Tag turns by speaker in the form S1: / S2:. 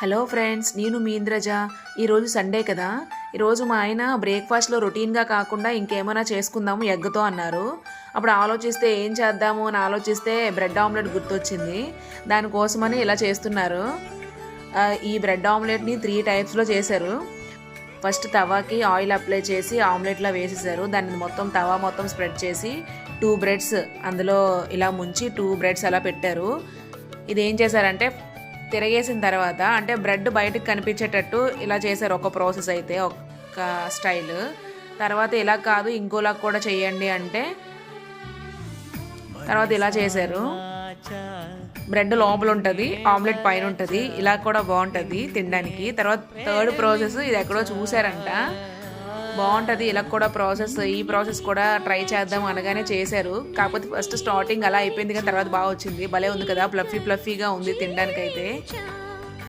S1: Hello friends, నేను మీ ఇంద్రజ. ఈరోజు Sunday కదా. ఈరోజు మా ఆయన బ్రేక్ఫాస్ట్లో రొటీన్గా కాకుండా ఇంకేమైనా చేసుకుందాము ఎగ్తో అన్నారు. అప్పుడు ఆలోచిస్తే ఏం చేద్దాము అని ఆలోచిస్తే బ్రెడ్ ఆమ్లెట్ గుర్తొచ్చింది. దానికోసమని ఇలా చేస్తున్నారు. ఈ బ్రెడ్ ఆమ్లెట్ని 3 టైప్స్లో చేశారు. ఫస్ట్ తవాకి ఆయిల్ అప్లై చేసి ఆమ్లెట్లా వేసేసారు. దాన్ని మొత్తం తవా మొత్తం స్ప్రెడ్ చేసి 2 బ్రెడ్స్ అందులో ఇలా ముంచి 2 బ్రెడ్స్ అలా పెట్టారు. ఇది ఏం చేశారంటే తిరగేసిన తర్వాత అంటే బ్రెడ్ బయటకు కనిపించేటట్టు ఇలా చేశారు. ఒక ప్రాసెస్ అయితే ఒక స్టైల్. తర్వాత ఇలా కాదు ఇంకోలా కూడా చేయండి అంటే తర్వాత ఇలా చేశారు. బ్రెడ్ లోపల ఉంటుంది, ఆమ్లెట్ పైన ఉంటుంది. ఇలా కూడా బాగుంటుంది తినడానికి. తర్వాత 3rd ప్రాసెస్ ఇది ఎక్కడో చూసారంట, బాగుంటుంది. ఇలా కూడా ఈ ప్రాసెస్ కూడా ట్రై చేద్దాం అనగానే చేశారు. కాకపోతే ఫస్ట్ స్టార్టింగ్ అలా అయిపోయింది కానీ తర్వాత బాగా వచ్చింది. భలే ఉంది కదా, ఫ్లఫీగా ఉంది తినడానికైతే.